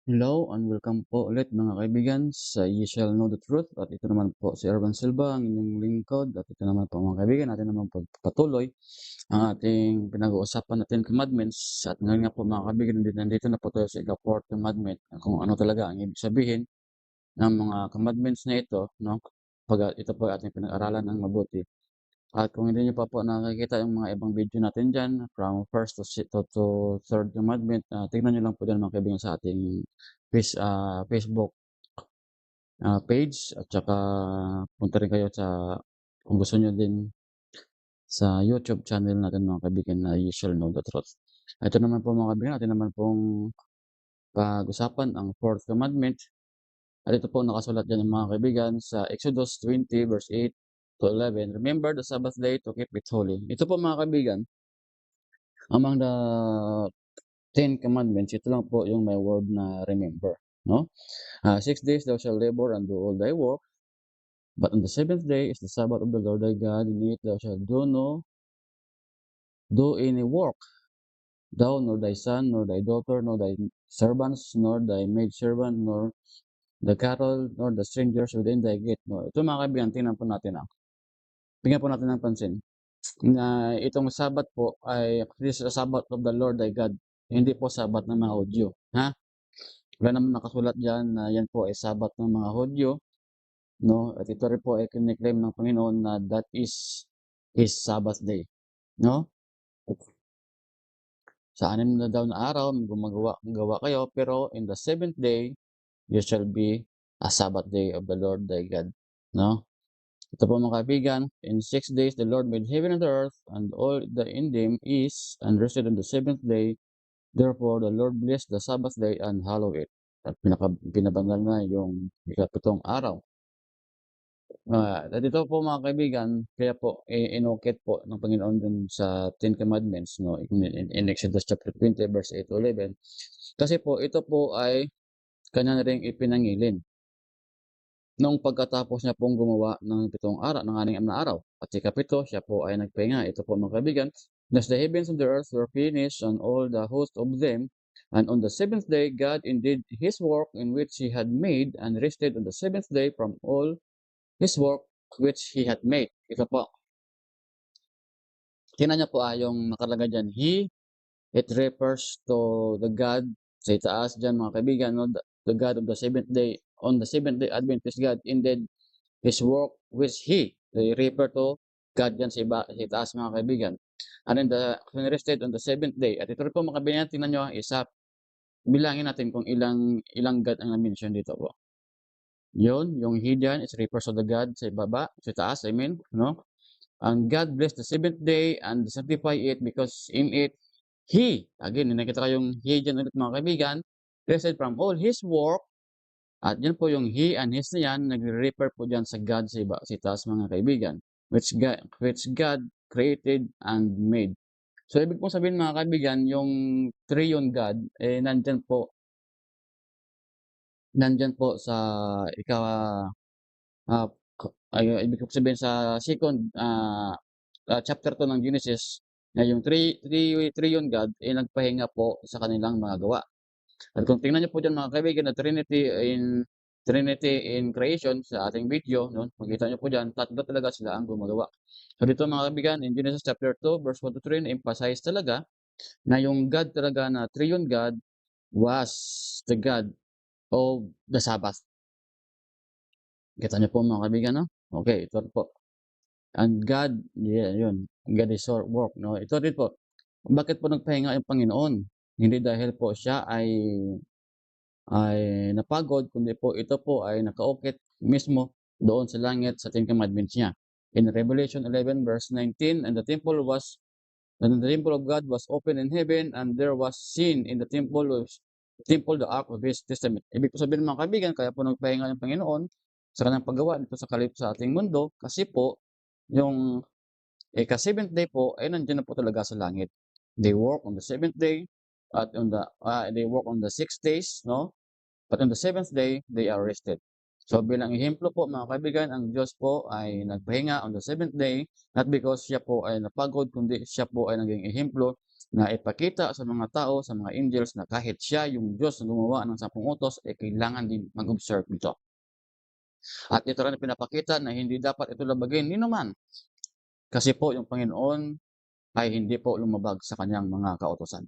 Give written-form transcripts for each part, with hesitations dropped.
Hello and welcome po ulit mga kaibigan sa You Shall Know the Truth at ito naman po si Ervan Silva, ang inyong lingkod at ito naman po mga kaibigan natin naman pagpatuloy ang ating pinag-uusapan natin commandments at ngayon nga po mga kaibigan nandito na po tayo sa ika-4th commandment kung ano talaga ang ibig sabihin ng mga commandments na ito, no? Pag ito po ating pinag-aralan ng mabuti. At kung hindi niyo pa po nakikita yung mga ibang video natin dyan, from first to third commandment, tingnan niyo lang po dyan mga kaibigan sa ating Facebook page at saka punta rin kayo kung gusto niyo din sa YouTube channel natin mga kaibigan na You Shall Know the Truth. Ito naman po mga kaibigan, natin naman pong pag-usapan ang fourth commandment. At ito po nakasulat dyan mga kaibigan sa Exodus 20 verse 8 to 11. Remember the Sabbath day to keep it holy. Ito po mga kaibigan, among the 10 commandments, ito lang po yung may word na remember. No? 6 days thou shalt labor and do all thy work, but on the 7th day is the Sabbath of the Lord thy God. In it thou shalt do any work, thou nor thy son, nor thy daughter, nor thy servants, nor thy maidservant, nor the cattle, nor the strangers within thy gate. No? Ito mga kaibigan, tingnan po natin. Bigyan po natin ng pansin na itong Sabat po ay this is the Sabbath of the Lord thy God. Hindi po Sabat ng mga Hudyo. Ha? Wala naman nakasulat diyan na yan po ay Sabat ng mga Hudyo. No? At ito rin po ay kiniklaim ng Panginoon na that is His Sabbath day. No? Sa 6 na daw na araw, gumagawa kayo, pero in the 7th day, you shall be a Sabbath day of the Lord thy God. No? Ito po mga kaibigan, in 6 days the Lord made heaven and earth, and all that in them is, and rested on the 7th day. Therefore the Lord blessed the Sabbath day and hallowed it. At pinabangal na yung ikapitong araw. At ito po mga kaibigan, kaya po inukit po ng Panginoon dun sa 10 Commandments, no? In Exodus chapter 20 verse 8 to 11. Kasi po ito po ay kanya ring ipinangilin noong pagkatapos niya pong gumawa ng 7 araw, ng 6 na araw. At ikapito, siya po ay nagpahinga. Ito po mga kaibigan, as the heavens and the earth were finished and all the host of them, and on the 7th day God indeed his work in which he had made, and rested on the 7th day from all his work which he had made. Ito po. Tingnan niyo po yung nakalagay dyan. It refers to the God sa itaas dyan mga kaibigan, no? The God of the 7th day. On the 7th day Adventist God ended his work which they refer to God yan sa itaas mga kaibigan. And then rested on the 7th day. At ito rin po mga kaibigan, tingnan nyo isa. Bilangin natin kung ilang God ang na-mention dito po. Yun, yung he dyan is refers to the God sa ibaba, sa itaas, I mean, no? And God blessed the 7th day and sanctified it because in it again, nakita ko yung he dyan ulit mga kaibigan, rested from all his work. At yun po yung he and his na yan, nagre-refer po dyan sa God sa itaas mga kaibigan, which God created and made. So, ibig pong sabihin mga kaibigan, yung triune God, nandyan po sa ibig pong sabihin sa second chapter 2 ng Genesis, na yung triune God, nagpahinga po sa kanilang mga gawa. At kung tingnan niyo po dyan mga kaibigan na Trinity in creation sa ating video, no? Makita niyo po dyan, tatlo talaga sila ang gumagawa. So dito mga kaibigan, in Genesis chapter 2, verse 1 to 3, na-emphasize talaga na yung God talaga na triune God was the God of the Sabbath. Kita niyo po mga kaibigan, no? Okay, ito po. And God, yun, God is work, no? Ito rin po, bakit po nagpahinga yung Panginoon? Hindi dahil po siya ay napagod, kundi po ito po ay nakaukit mismo doon sa langit sa 10 Commandments niya. In Revelation 11 verse 19, and the temple of God was open in heaven, and there was seen in the temple the ark of His testament. Ibig po sabihin mga kaibigan, kaya po nagpahinga yung Panginoon sa kanyang paggawa dito sa ating mundo, kasi po yung ka-7th day po ay nandiyan na po talaga sa langit. They work on the 7th day at they work on the 6 days, no? But on the 7th day, they are rested. So, bilang ehemplo po mga kaibigan, ang Diyos po ay nagpahinga on the 7th day, not because siya po ay napagod, kundi siya po ay naging ehemplo na ipakita sa mga tao, sa mga angels na kahit siya yung Diyos na gumawa ng 10 utos, eh kailangan din mag-observe nito. At ito rin pinapakita na hindi dapat ito labagin ni naman. Kasi po yung Panginoon ay hindi po lumabag sa kanyang mga kautusan.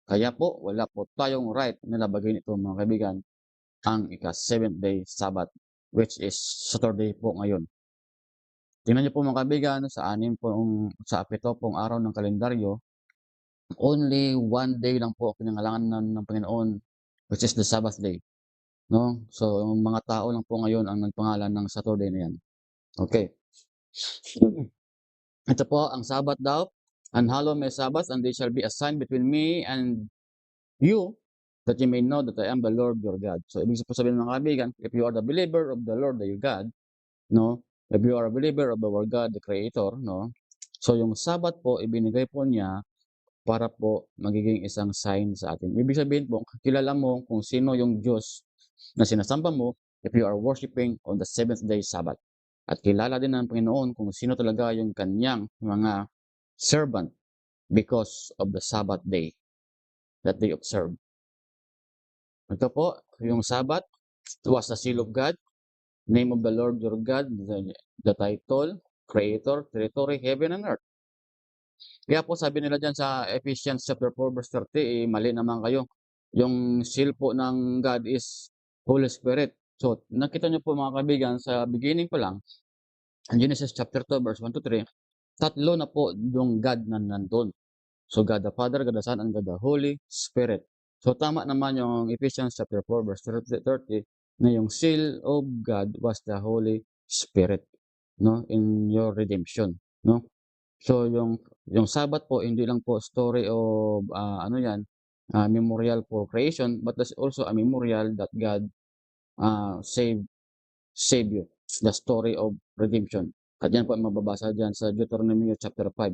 Kaya po, wala po tayong right na labagin ito mga kaibigan, ang ika-7th day Sabbath, which is Saturday po ngayon. Tingnan niyo po mga kaibigan, sa 7 pong araw ng kalendaryo, only 1 day lang po kinangalanan ng Panginoon, which is the Sabbath day. No? So, yung mga tao lang po ngayon ang nagpangalan ng Saturday na yan. Okay. Ito po, ang Sabbath daw, and hallow my Sabbath, and they shall be a sign between me and you, that you may know that I am the Lord your God. So, ibig sabihin mga kaibigan, if you are the believer of the Lord your God, no? If you are a believer of our God, the Creator, no? So, yung Sabbath po, ibinigay po niya para po magiging isang sign sa atin. Ibig sabihin po, kilala mo kung sino yung Diyos na sinasamba mo if you are worshiping on the 7th day Sabbath. At kilala din ng Panginoon kung sino talaga yung kanyang mga servant because of the Sabbath day that they observe. Ito po, yung Sabbath was the seal of God, name of the Lord your God, the title, Creator, territory, heaven and earth. Kaya po sabi nila dyan sa Ephesians chapter 4 verse 30, mali naman kayo. Yung seal po ng God is Holy Spirit. So, nakita nyo po mga kaibigan, sa beginning pa lang, Genesis chapter 2 verse 1 to 3, tatlo na po yung God na nandun. So, God the Father, God the Son, and God the Holy Spirit. So, tama naman yung Ephesians chapter 4 verse 30 na yung seal of God was the Holy Spirit, no, in your redemption, no? So, yung Sabbath po, hindi lang po story of, memorial for creation, but that's also a memorial that God save you. The story of redemption. At yan po ang mababasa dyan sa Deuteronomy chapter 5.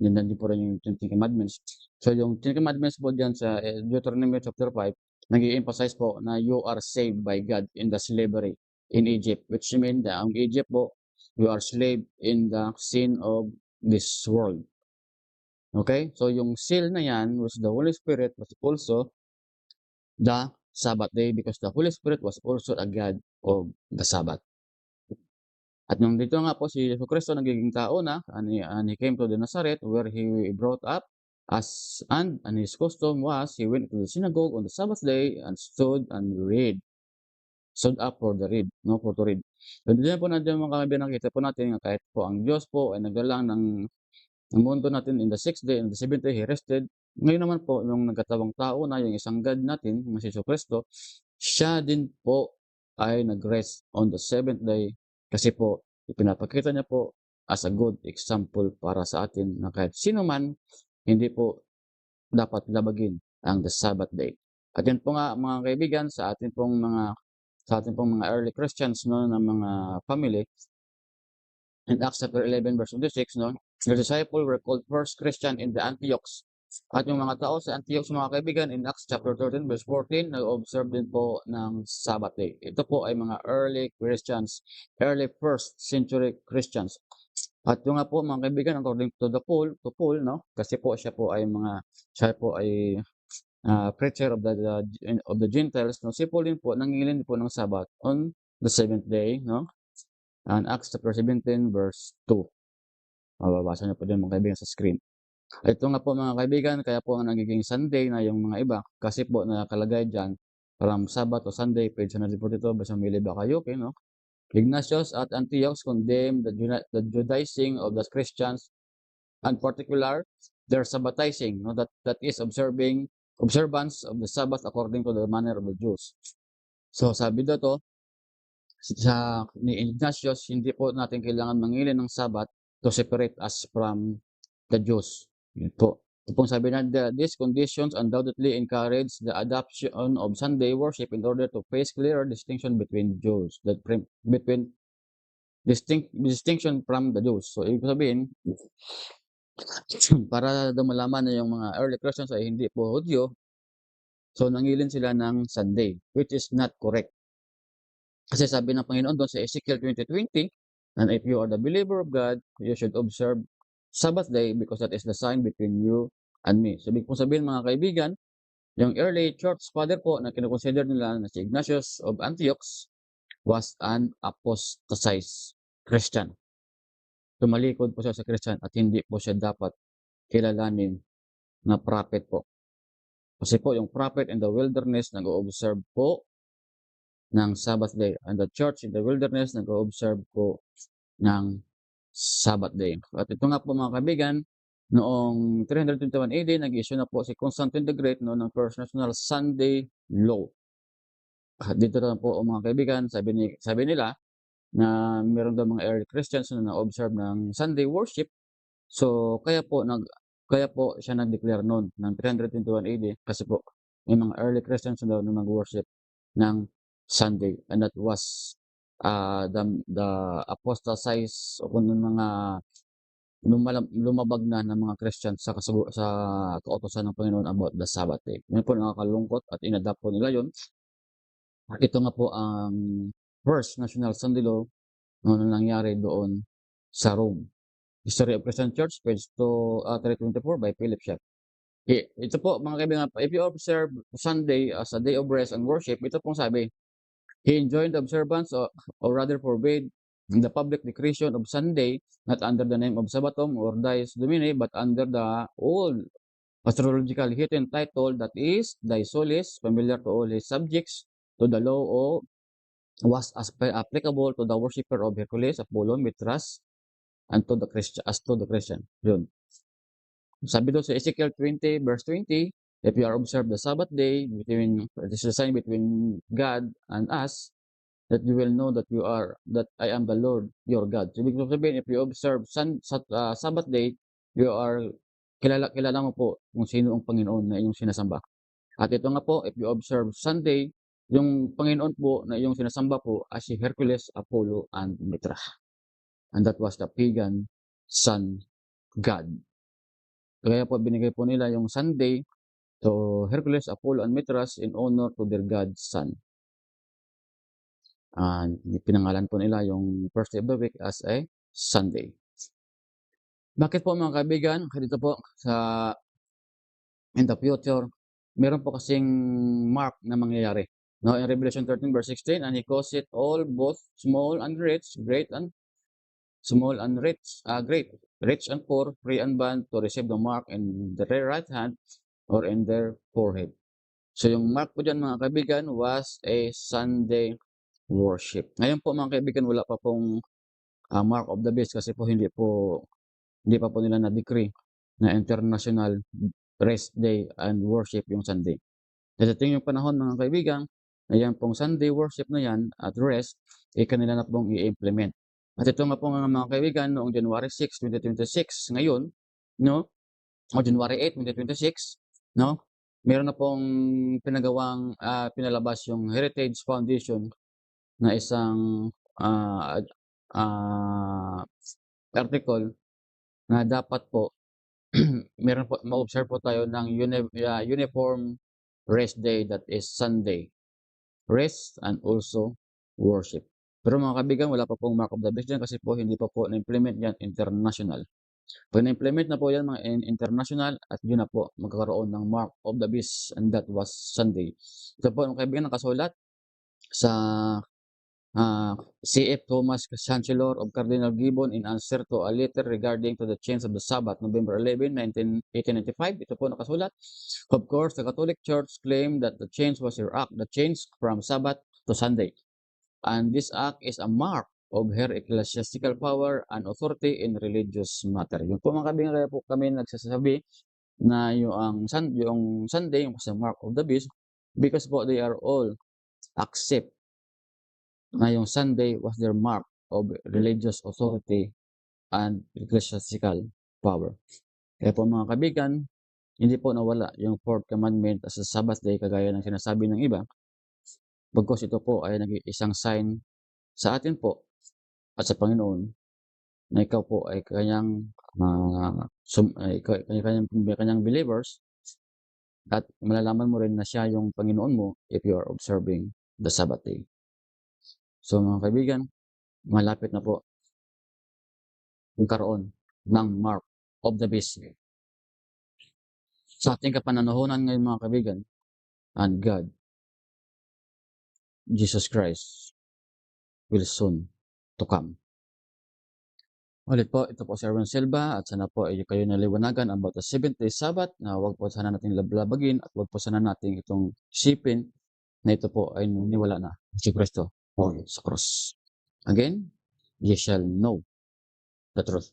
Yan din po rin yung 10 Commandments. So, yung 10 Commandments po dyan sa Deuteronomy chapter 5, nag-i-emphasize po na you are saved by God in the slavery in Egypt, which means that ang Egypt po, you are slave in the sin of this world. Okay? So, yung seal na yan, was the Holy Spirit, was also the Sabbath day because the Holy Spirit was also a God of the Sabbath. At nung dito nga po si Jesucristo nagiging tao na, and he came to the Nazareth where he brought up, and his custom was, he went to the synagogue on the Sabbath day and stood up for to read. So, dito po natin mga kaibigan, nakita po natin na kahit po ang Diyos po ay naglalang ng mundo natin in the 6th day, and the 7th day, He rested. Ngayon naman po, nung nagkatawang tao na yung isang God natin, na si Jesucristo, siya din po ay nag-rest on the 7th day kasi po, ipinapakita niya po as a good example para sa atin na kahit sino man, hindi po dapat labagin ang the Sabbath day. At yan po nga mga kaibigan, sa ating pong mga early Christians, no, na mga family, in Acts chapter 11 verse 26, no, the disciples were called first Christian in the Antiochs. At yung mga tao sa Antioch, mga kaibigan, in Acts chapter 13 verse 14, nag-observe din po ng Sabbath day. Ito po ay mga early Christians, early first century Christians. At yung nga po mga kaibigan, according to Paul, no, kasi po siya po ay preacher of the Gentiles, no, si Paul din po nangingilin po ng Sabbath on the 7th day, no, and Acts chapter 17 verse 2. Mababasa niyo po din mga kaibigan sa screen. Ito nga po mga kaibigan, kaya po ang nagiging Sunday na yung mga iba, kasi po nakalagay dyan, from Sabbath to Sunday, page 142, basta may liba kayo, okay, no? Ignatius at Antioch condemned the Judaizing of the Christians, and particular, their Sabbathizing, no? That is observance of the Sabbath according to the manner of the Jews. So sabi dito, ni Ignatius, hindi po natin kailangan mangilin ng Sabbath to separate us from the Jews. Yun po. Ito pong sabi na, these conditions undoubtedly encourage the adoption of Sunday worship in order to face clearer distinction between Jews, distinction from the Jews. So, ibig sabihin, para daw malaman na yung mga early Christians ay hindi po Hudyo, so nangilin sila ng Sunday, which is not correct. Kasi sabi ng Panginoon do'n sa Ezekiel 20:20, "And if you are the believer of God, you should observe Sabbath day because that is the sign between you and me." So ibig pong sabihin mga kaibigan, yung early church father po na kino-consider nila na si Ignatius of Antioch was an apostatized Christian. Tumalikod po siya sa Christian at hindi po siya dapat kilalanin na prophet po. Kasi po yung prophet in the wilderness nag-o-observe po ng Sabbath day, and the church in the wilderness nag-o-observe po ng Sabbath day. At ito nga po mga kaibigan, noong 321 AD nag-issue na po si Constantine the Great no, ng First National Sunday Law. At dito na po mga kaibigan, sabi nila na meron daw mga early Christians na na-observe ng Sunday worship. So kaya po siya nag-declare noon ng 321 AD kasi po may mga early Christians na daw na nag-worship ng Sunday, and that was the apostatized o kung mga lumabag na ng mga Christians sa kautusan ng Panginoon about the Sabbath day. Yun po nakakalungkot at inadapt po nila yun. At ito nga po ang first National Sunday Law na nangyari doon sa Rome. History of Christian Church, page 324 by Philip Schaff. Ito po mga kaibigan, if you observe Sunday as a day of rest and worship, ito pong sabi, he enjoined the observance or rather forbade the public decretion of Sunday, not under the name of Sabbatum or Dies Domini, but under the old astrological hidden title that is Die Solis, familiar to all his subjects, to the law of was applicable to the worshipper of Hercules, Apollo, Mithras, and to the Christian. Yun. Sabi doon sa Ezekiel 20 verse 20, if you are observe the Sabbath day, this is a sign between God and us, that you will know that I am the Lord your God. So, ibig sabihin, if you observe Sabbath day, kilala mo po kung sino ang Panginoon na inyong sinasamba. At ito nga po, if you observe Sunday, yung Panginoon po na iyong sinasamba po ay si Hercules, Apollo, and Mithra. And that was the pagan sun god. Kaya po binigay po nila yung Sunday to Hercules, Apollo, and Mithras in honor to their god sun. Pinangalan po nila yung first day of the week as a Sunday. Bakit po mga kaibigan? Dito po sa in the future, meron po kasing mark na mangyayari. No, in Revelation 13 verse 16, and he caused it all, both small and rich, great and small and rich and poor, free and bond, to receive the mark in their right hand or in their forehead. So yung mark po dyan mga kaibigan was a Sunday worship. Ngayon po mga kaibigan, wala pa pong mark of the beast kasi po hindi pa po nila na-decree na international rest day and worship yung Sunday. Dadating yung panahon mga kaibigan, na yan pong Sunday worship na yan at rest, kanila na pong i-implement. At ito nga po mga kaibigan, noong January 6, 2026, ngayon, no, o January 8, 2026, no, meron na pong pinalabas yung Heritage Foundation na isang article na dapat po meron po ma-observe po tayo ng uniform rest day, that is Sunday. Rest and also worship. Pero mga kaibigan, wala pa pong mark of the beast dyan kasi po hindi pa po na-implement yan international. Pag na-implement na po yan mga international, at yun na po magkakaroon ng mark of the beast, and that was Sunday. Ito po mga kaibigan nakasulat sa C.F. Thomas, Chancellor of Cardinal Gibbon, in answer to a letter regarding to the change of the Sabbath, November 11, 1895. Ito po nakasulat. Of course, the Catholic Church claimed that the change was her act, the change from Sabbath to Sunday. And this act is a mark of her ecclesiastical power and authority in religious matter. Yung po mga kaibigan, kaya po kami nagsasabi na yung Sunday, yung mark of the beast, because po they are all accept na yung Sunday was their mark of religious authority and ecclesiastical power. Kaya po mga kaibigan, hindi po nawala yung fourth commandment as a Sabbath day kagaya ng sinasabi ng iba. Bagkus ito po ay naging isang sign sa atin po at sa Panginoon na ikaw po ay kanyang believers, at malalaman mo rin na siya yung Panginoon mo if you are observing the Sabbath day. So mga kaibigan, malapit na po magkaroon ng mark of the beast sa ating kapanahunan ngayon mga kaibigan, and God, Jesus Christ, will soon to come. Ulit po, ito po si Erwin Silva at sana po ay kayo naliwanagan about the 7th day Sabbath na wag po sana nating lablabagin at wag po sana nating itong isipin na ito po ay niwala na si Kristo sa cross. Again, ye shall know the truth.